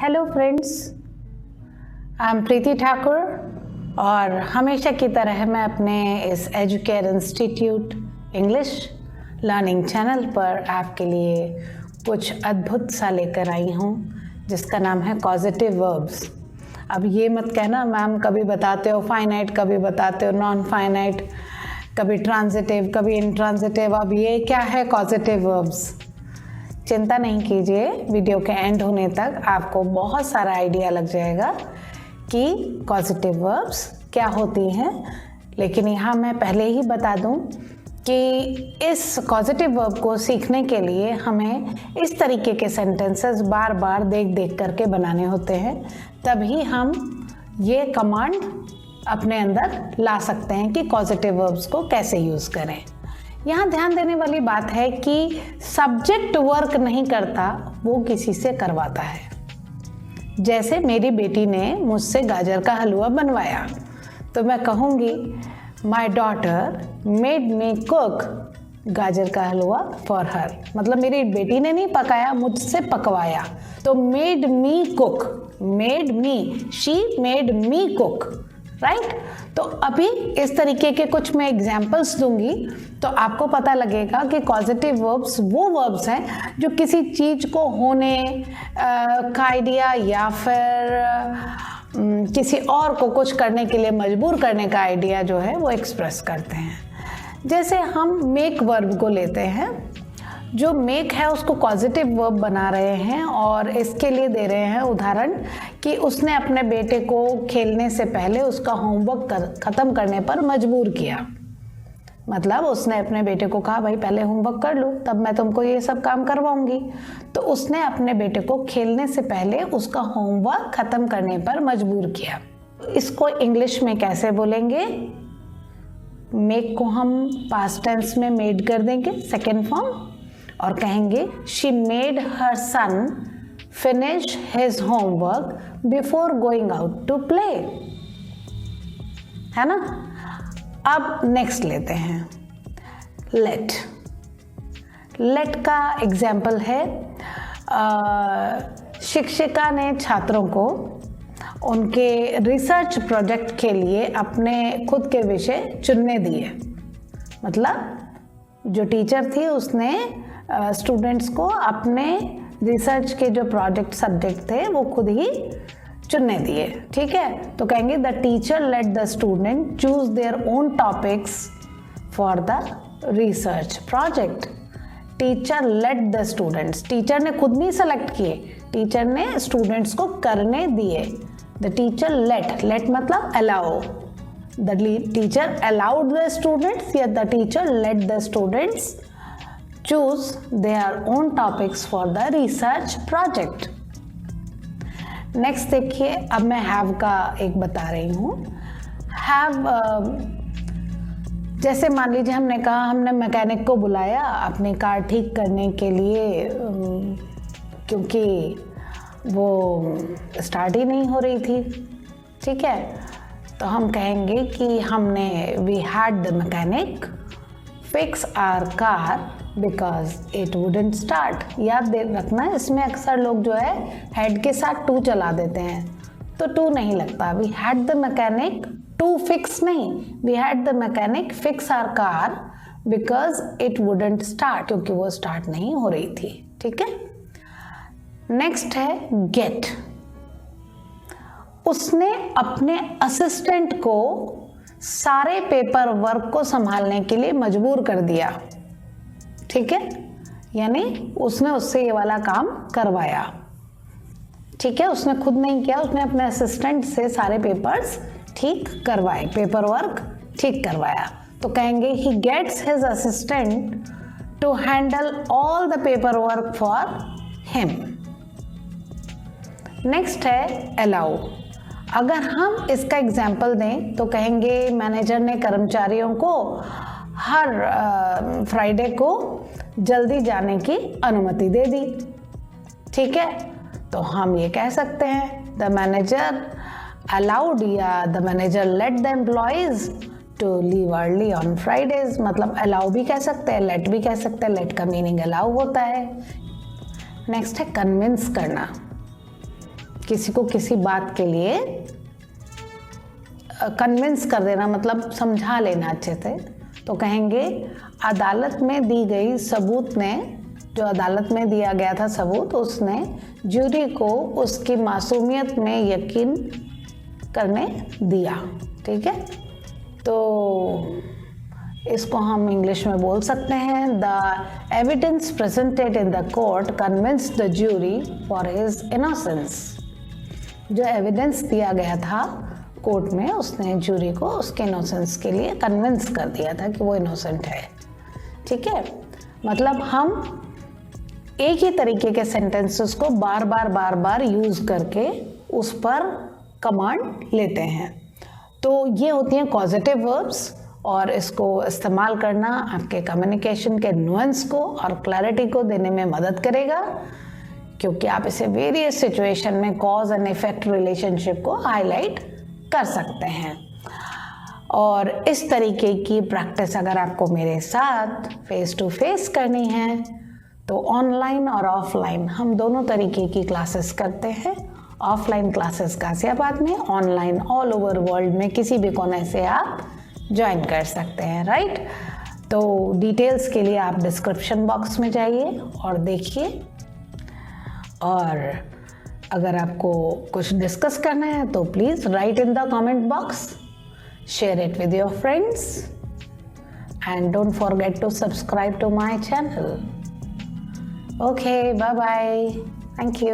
Hello friends, I am प्रीति ठाकुर और हमेशा की तरह मैं अपने इस educare institute English learning channel पर आपके लिए कुछ अद्भुत सा लेकर आई हूँ जिसका नाम है कॉजेटिव वर्ब्स। अब ये मत कहना मैम कभी बताते हो फाइनाइट, कभी बताते हो नॉन फाइनाइट, कभी ट्रांजिटिव, कभी इंट्रांजिटिव। अब ये क्या है कॉजेटिव वर्ब्स? चिंता नहीं कीजिए, वीडियो के एंड होने तक आपको बहुत सारा आइडिया लग जाएगा कि कॉजेटिव वर्ब्स क्या होती हैं। लेकिन यहाँ मैं पहले ही बता दूँ कि इस कॉजेटिव वर्ब को सीखने के लिए हमें इस तरीके के सेंटेंसेस बार बार देख देख करके बनाने होते हैं, तभी हम ये कमांड अपने अंदर ला सकते हैं कि कॉजेटिव वर्ब्स को कैसे यूज़ करें। यहाँ ध्यान देने वाली बात है कि सब्जेक्ट वर्क नहीं करता, वो किसी से करवाता है। जैसे मेरी बेटी ने मुझसे गाजर का हलवा बनवाया तो मैं कहूँगी my daughter made me cook गाजर का हलवा फॉर हर। मतलब मेरी बेटी ने नहीं पकाया, मुझसे पकवाया, तो made me cook, made me, she made me cook, right. तो अभी इस तरीके के कुछ मैं एग्जाम्पल्स दूंगी तो आपको पता लगेगा कि कॉजेटिव वर्ब्स वो वर्ब्स हैं जो किसी चीज़ को होने का आइडिया या फिर किसी और को कुछ करने के लिए मजबूर करने का आइडिया जो है वो एक्सप्रेस करते हैं। जैसे हम मेक वर्ब को लेते हैं, जो मेक है उसको कॉजेटिव वर्ब बना रहे हैं और इसके लिए दे रहे हैं उदाहरण कि उसने अपने बेटे को खेलने से पहले उसका होमवर्क ख़त्म करने पर मजबूर किया। मतलब उसने अपने बेटे को कहा भाई पहले होमवर्क कर लो तब मैं तुमको ये सब काम करवाऊंगी। तो उसने अपने बेटे को खेलने से पहले उसका होमवर्क ख़त्म करने पर मजबूर किया। इसको इंग्लिश में कैसे बोलेंगे? मेक को हम पास्ट टेंस में मेड कर देंगे, सेकेंड फॉर्म, और कहेंगे she made her son finish his homework before going out to play, है ना। अब नेक्स्ट लेते हैं लेट। लेट का एग्जाम्पल है शिक्षिका ने छात्रों को उनके रिसर्च प्रोजेक्ट के लिए अपने खुद के विषय चुनने दिए। मतलब जो टीचर थी उसने स्टूडेंट्स को अपने रिसर्च के जो प्रोजेक्ट सब्जेक्ट थे वो खुद ही चुनने दिए, ठीक है। तो कहेंगे the teacher let the student choose their own topics for the research project. Teacher let the students, teacher ने खुद नहीं सेलेक्ट किए, टीचर ने स्टूडेंट्स को करने दिए। द टीचर लेट, लेट मतलब allow, the teacher allowed the students या the teacher let the students choose their own topics for the research project. Next देखिए, अब मैं have का एक बता रही हूँ। have जैसे मान लीजिए हमने कहा हमने मैकेनिक को बुलाया अपनी कार ठीक करने के लिए क्योंकि वो स्टार्ट ही नहीं हो रही थी, ठीक है। तो हम कहेंगे कि हमने we had the mechanic fix our car because it wouldn't start। याद दे रखना, इसमें अक्सर लोग जो है हेड के साथ टू चला देते हैं, तो टू नहीं लगता। We had the mechanic to fix नहीं, we had the mechanic fix our car because it wouldn't start, क्योंकि वो स्टार्ट नहीं हो रही थी, ठीक है। नेक्स्ट है गेट। उसने अपने असिस्टेंट को सारे पेपर वर्क को संभालने के लिए मजबूर कर दिया, ठीक है। यानी उसने उससे ये वाला काम करवाया, ठीक है। उसने खुद नहीं किया, उसने अपने असिस्टेंट से सारे पेपर्स ठीक करवाए, पेपर वर्क ठीक करवाया। तो कहेंगे he gets his assistant to handle all the paper work for him. Next है अलाउ। अगर हम इसका एग्जाम्पल दें तो कहेंगे मैनेजर ने कर्मचारियों को हर फ्राइडे को जल्दी जाने की अनुमति दे दी, ठीक है। तो हम ये कह सकते हैं द मैनेजर अलाउड या the manager let the employees to leave early on Fridays. मतलब अलाउ भी कह सकते हैं, लेट भी कह सकते हैं, लेट का मीनिंग अलाउ होता है। नेक्स्ट है कन्विंस करना। किसी को किसी बात के लिए कन्विंस कर देना, मतलब समझा लेना अच्छे से, तो कहेंगे अदालत में दी गई सबूत ने, जो अदालत में दिया गया था सबूत, उसने जूरी को उसकी मासूमियत में यकीन करने दिया। ठीक है, तो इसको हम इंग्लिश में बोल सकते हैं the evidence presented in the court convinced the jury for his innocence. जो एविडेंस दिया गया था कोर्ट में, उसने जूरी को उसके इनोसेंस के लिए कन्विंस कर दिया था कि वो इनोसेंट है। ठीक है, मतलब हम एक ही तरीके के सेंटेंसेस को बार बार यूज करके उस पर कमांड लेते हैं। तो ये होती हैं कॉजेटिव वर्ब्स, और इसको इस्तेमाल करना आपके कम्युनिकेशन के नुएंस को और क्लैरिटी को देने में मदद करेगा, क्योंकि आप इसे वेरियस सिचुएशन में कॉज एंड इफेक्ट रिलेशनशिप को हाईलाइट कर सकते हैं। और इस तरीके की प्रैक्टिस अगर आपको मेरे साथ फेस टू फेस करनी है तो ऑनलाइन और ऑफलाइन हम दोनों तरीके की क्लासेस करते हैं। ऑफलाइन क्लासेस गाजियाबाद में, ऑनलाइन ऑल ओवर वर्ल्ड में किसी भी कोने से आप ज्वाइन कर सकते हैं, राइट। तो डिटेल्स के लिए आप डिस्क्रिप्शन बॉक्स में जाइए और देखिए, और अगर आपको कुछ डिस्कस करना है तो please write in the comment box, share it with your friends, and don't forget to subscribe to my channel. Okay, bye bye. Thank you.